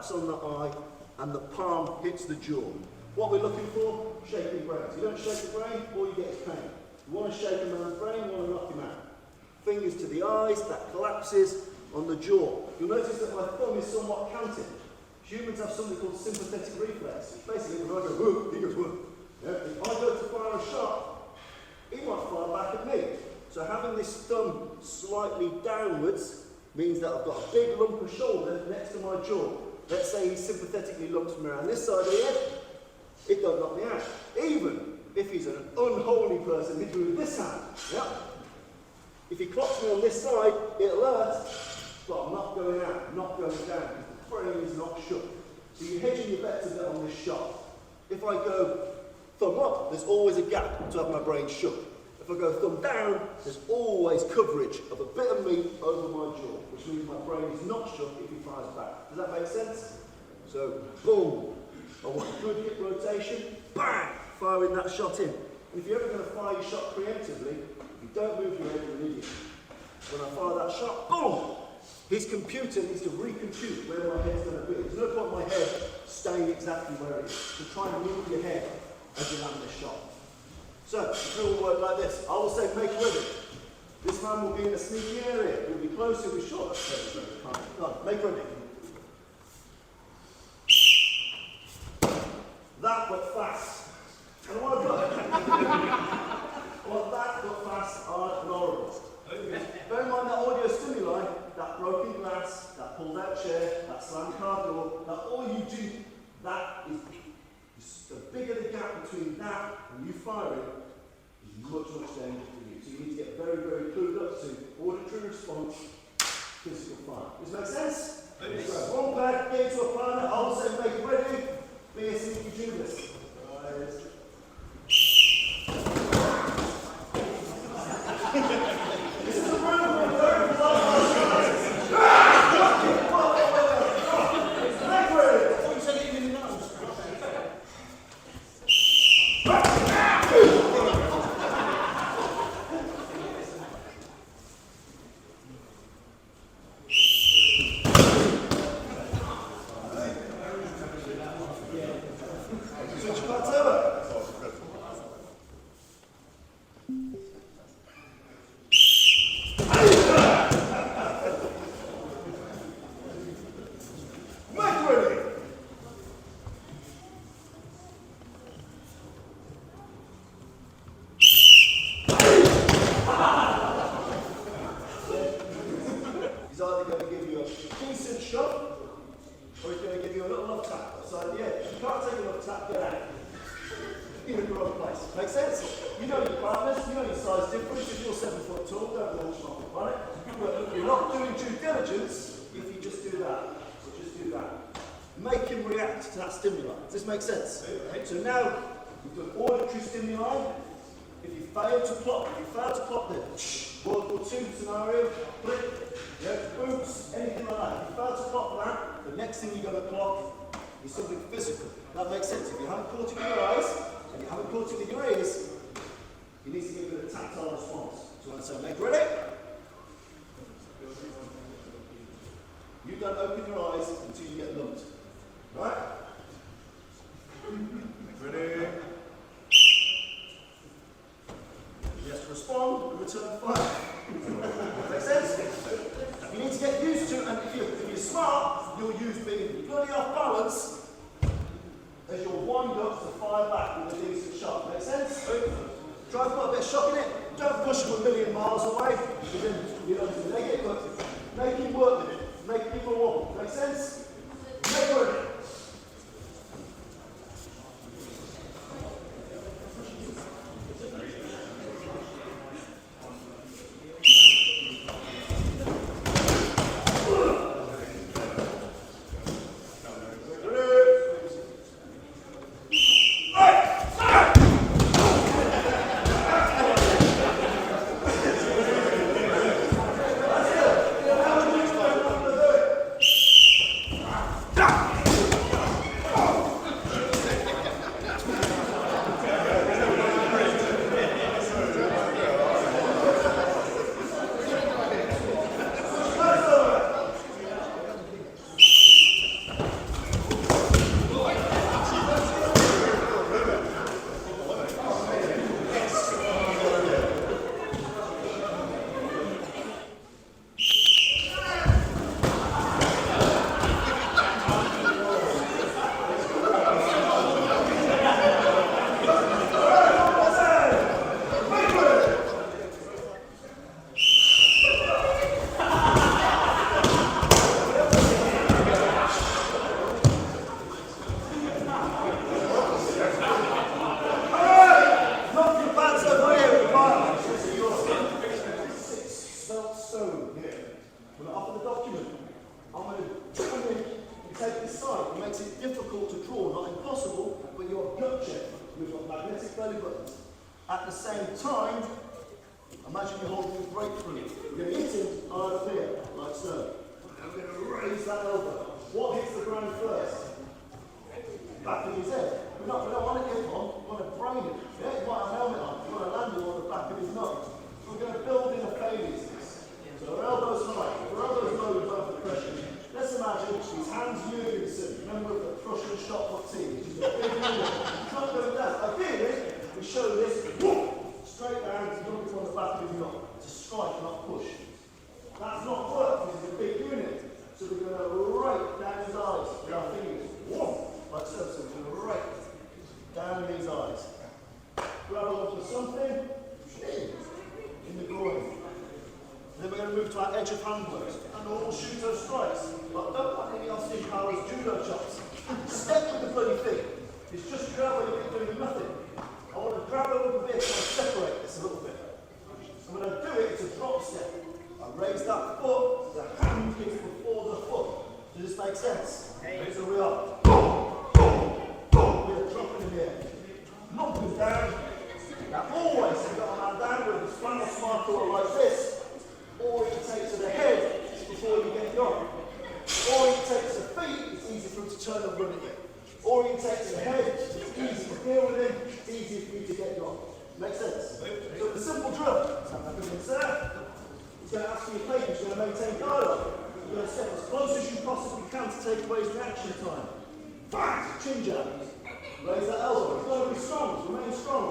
taps on the eye, and the palm hits the jaw. What we're looking for, shaking brains. You don't shake the brain, all you get is pain. You want to shake a man's brain, you want to knock him out. Fingers to the eyes, that collapses on the jaw. You'll notice that my thumb is somewhat canted. Humans have something called sympathetic reflex. Basically, when I go whoop, he goes whoop. Yeah? If I go to fire a shot, he might fire back at me. So having this thumb slightly downwards means that I've got a big lump of shoulder next to my jaw. Let's say he sympathetically lumps me around this side of the head, it don't knock me out. Even if he's an unholy person, he's doing this hand. Yeah? If he clocks me on this side, it'll hurt, but I'm not going out, not going down. The brain is not shook. So you're hedging your bets a bit on this shot. If I go thumb up, there's always a gap to have my brain shook. If I go thumb down, there's always coverage of a bit of meat over my jaw, which means my brain is not shook if he fires back. Does that make sense? So, boom. I want a good hip rotation, bang, firing that shot in. And if you're ever going to fire your shot preemptively, you don't move your head, you're an idiot. When I fire that shot, boom! His computer needs to recompute where my head's going to be. There's no point in my head staying exactly where it is. So try and move your head as you land this shot. So, the drill will work like this. I will say, make ready. This man will be in a sneaky area. He'll be close, he'll be short. Come on, make ready. That but fast. And I want to well, that but fast are horrible. Bear in mind that audio stimuli, that broken glass, that pulled out chair, that slammed car door, that all you do, that is the bigger the gap between that and you firing is much, much danger for you. So you need to get very, very clued up to auditory response, physical fire. Does that make sense? Yes. One pad, get into a partner, I will say make it ready. Be a sneaky Judas. This is a room with very make sense? So now, we've got auditory stimuli. If you fail to clock the World War II scenario, click, boots, anything like that. If you fail to clock that, the next thing you're going to clock is something physical. That makes sense. If you haven't caught it with your eyes, and you haven't caught it with your ears, you need to give it a tactile response. So when I say make ready, you don't open your eyes until you get lumped. Right? Ready? Yes, respond and return fire. Make sense? You need to get used to, and if you're smart, you'll use being bloody off balance as your wind up to fire back with a decent shot. Make sense? Try to put a bit of shock in it. Don't push them a million miles away, because then you don't make it, but make him work with it. Make people wobble. Make sense? Make it. Imagine you're holding his breakthrough. You're going to hit him up here, like so. I'm going to raise that elbow. What hits the ground first? Back of his head. We don't want to hit him on, we want to brain him. Yeah, you might have a helmet on, you want to land him on the back of his nose. So we're going to build in a failure. So our elbows high, our elbows low above the pressure. Let's imagine his hands Jurgensen, member of the Prussian shot put team. He's a big unit. He's not going down. Ideally, we show this, straight down, he's looking on the back of his nose. It's a strike, not push. That's not work, because he's a big unit. So we're going to rake down his eyes with our fingers. Like so, so we're going to rake down these eyes. Grab a look for something in the groin. Then we're going to move to our edge of hand blows and normal shuto strikes. But don't want any Austin Powers judo chops. Step with the bloody thing. It's just grab where you're doing nothing. I want to grab a little bit and separate this a little bit. And when I do it, it's a drop step. I raise that foot, the hand is before the foot. Does this make sense? Hey. So we are. We're dropping in the air. Knocking down. Now always, you've got a man down with a spinal smarter like this. Or you take to the head before you get the arm. Or you take to the feet, it's easy for him to turn and run at you. Or you take to the head, it's easy to deal with him, it's easy for you to get the arm. Make sense? So it's a simple drill. He's going to ask for your patience, you're going to maintain dialogue. You're going to step as close as you possibly can to take away his reaction time. Bang! Chin jab. Raise that elbow. It's got to be strong, remain strong.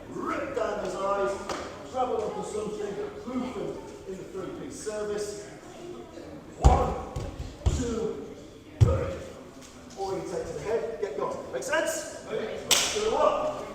Rip down his eyes, travel onto something, move him in the three-piece service. 1, 2, 3. Or you take to the head, get going. Make sense? Do it up.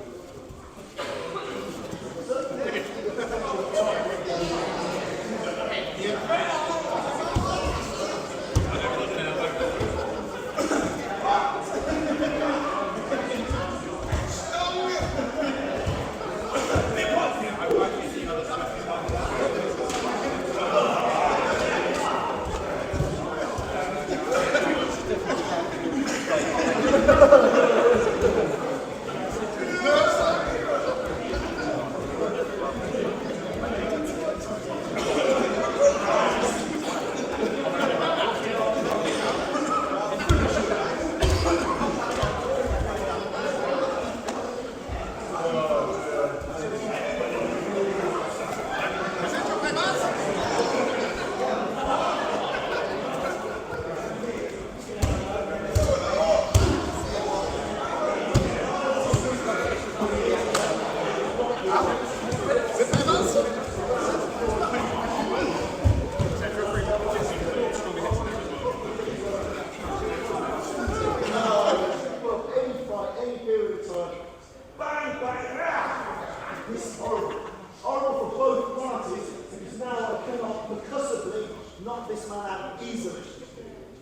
Knock this man out easily.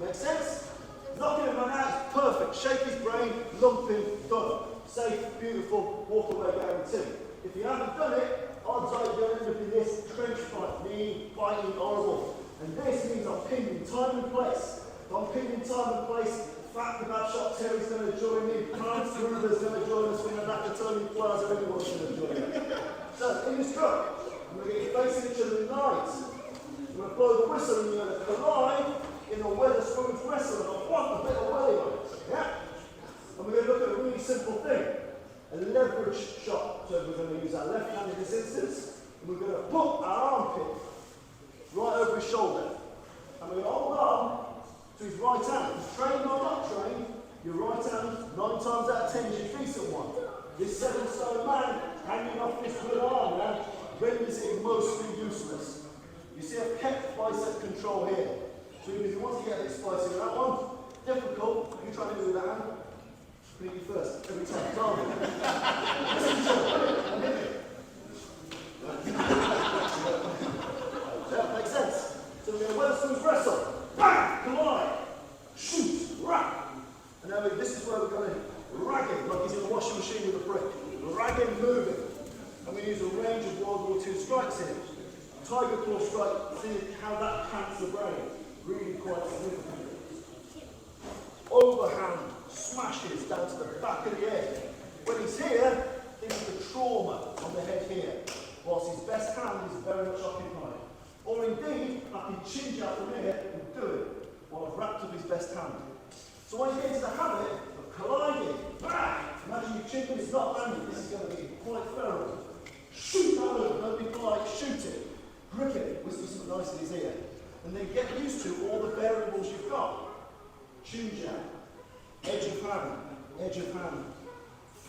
Make sense? Knocking him out, perfect. Shake his brain, lump him, done. Safe, beautiful, walk away guarantee. If you haven't done it, odds are you're going to end up in this trench fight, knee, fighting, horrible. And this means I'm pinned in time and place. If I'm pinned in time and place, Fat Kebab Shop Terry's going to join me, France Ruber's going to join us, we're going to have to Tony Plaza, everyone's going to join me. So, in this truck, we're going to get facing each other in lines. We're going to blow the whistle and you're going to collide in a Weatherspoons wrestle. And I want a bit of welly on it. Yeah? And we're going to look at a really simple thing. A leverage shot. So we're going to use our left hand in this instance. And we're going to put our armpit right over his shoulder. And we're going to hold on to his right hand. Trained or not trained, your right hand, 9 times out of 10 is your decent one. This 7-stone man hanging off this good arm now renders it mostly useless. You see I've kept bicep control here. So if you want to get a bit spicy with that one, difficult, you try to do with that hand. Put you first, every time. Target. That makes sense. So we're going to Weatherspoons wrestle. Bang! Collide. Shoot. Rack. And now this is where we're going to rag him, like he's in a washing machine with a brick. Rag him moving. And we use a range of World War II strikes here. Tiger claw strike, see how that pants the brain. Really quite significant. Overhand smashes down to the back of the head. When he's here, this is the trauma on the head here. Whilst his best best hand is very much occupied. Or indeed, I can chinge out from here and do it while I've wrapped up his best hand. So when you get into the habit of colliding, imagine your chin is not landing, this is going to be quite feral. Shoot that over, don't be polite, shoot it. Grip it, whisper something nice in his ear. And then get used to all the variables you've got. Chin jab, edge of hand,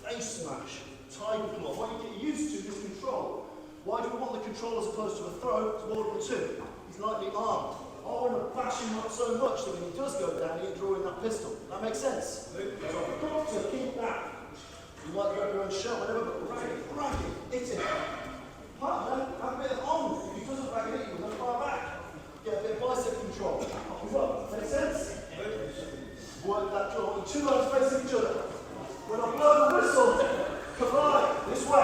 face smash, tiger claw. What you get used to is control. Why do we want the control as opposed to a throw? It's ww2. He's lightly armed. I want to bash him up so much that when he does go down, he'll draw in that pistol. That makes sense? So I've got to keep that. You might grab your own shot, whatever, but rag it, hit it. Partner, have a bit of on. If he doesn't rag it, you're going to fire back. Get a bit of bicep control. Up and up. Make sense? Work that jaw. And two arms facing each other. When I blow the whistle, collide this way.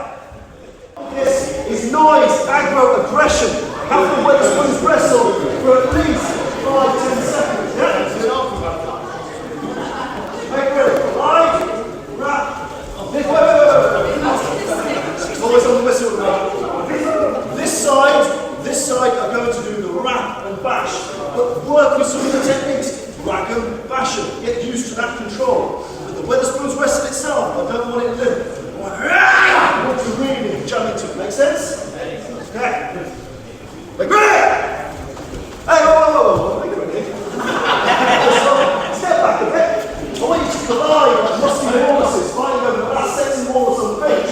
This is noise, aggro, aggression. Have the Wetherspoons wrestle for at least 5-10 seconds. Yeah? Make ready. Collide, wrap. Wait. Always on the whistle. This side are going to do the wrap and bash. But work with some of the techniques. Whack and bash them. Get used to that control. With the Wetherspoons wrestle itself, I don't want it limp. I want to really jump into it. Make sense? Okay. Make ready! Hey, whoa. Make ready. Step back a bit. I want you to collide like musky horses, fighting over the last sexy walls on the beach.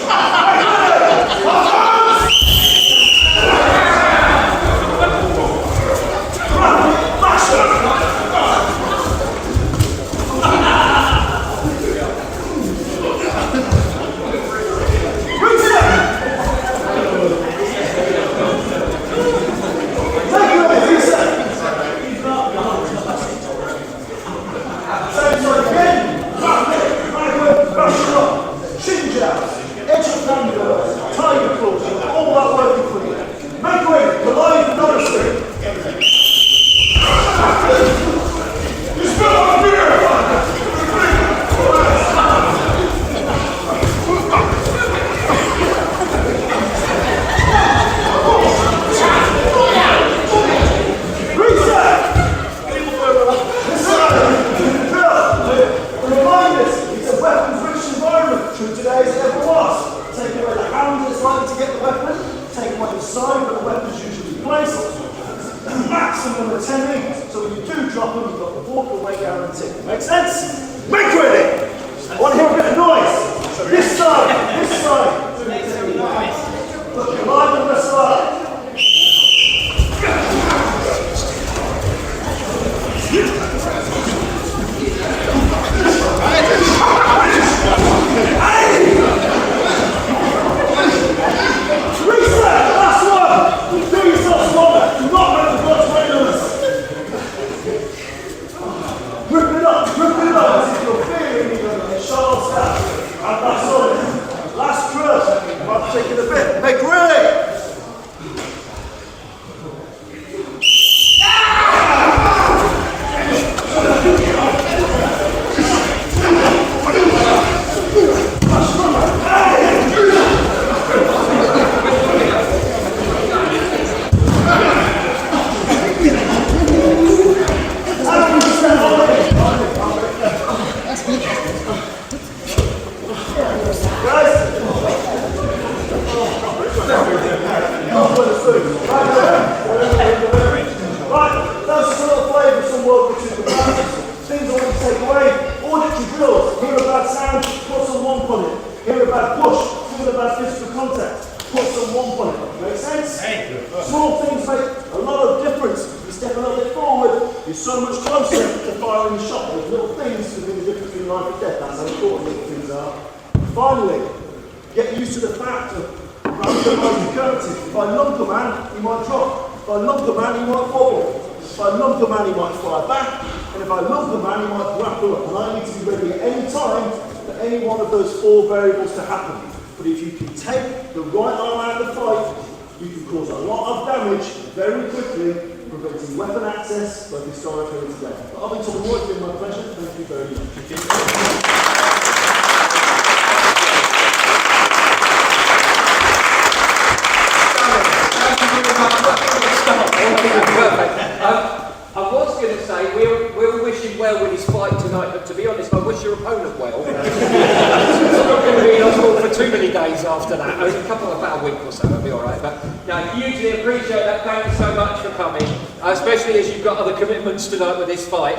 Variables to happen, but if you can take the right arm out of the fight, you can cause a lot of damage very quickly, preventing weapon access both historically and today. But I've been talking more, it's been my pleasure. Thank you very much. Thank you. many days after that. Only about a week or so, it'll be alright. But no, hugely appreciate that. Thank you so much for coming, especially as you've got other commitments tonight with this fight.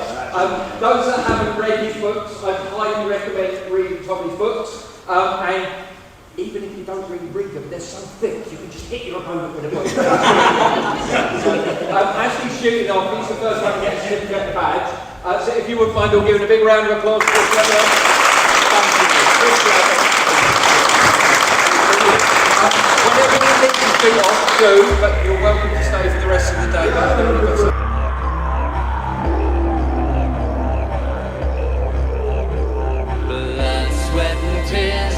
Those that haven't read his books, I highly recommend reading Tommy's books. And even if you don't really read them, they're so thick you can just hit your opponent with a book. As he's shooting off, he's the first one to get a certificate and badge. So if you would mind all giving a big round of applause for this webinar. Thank you. Appreciate it. Whenever you need to shoot off, do, but you're welcome to stay for the rest of the day. Blood, sweat and tears.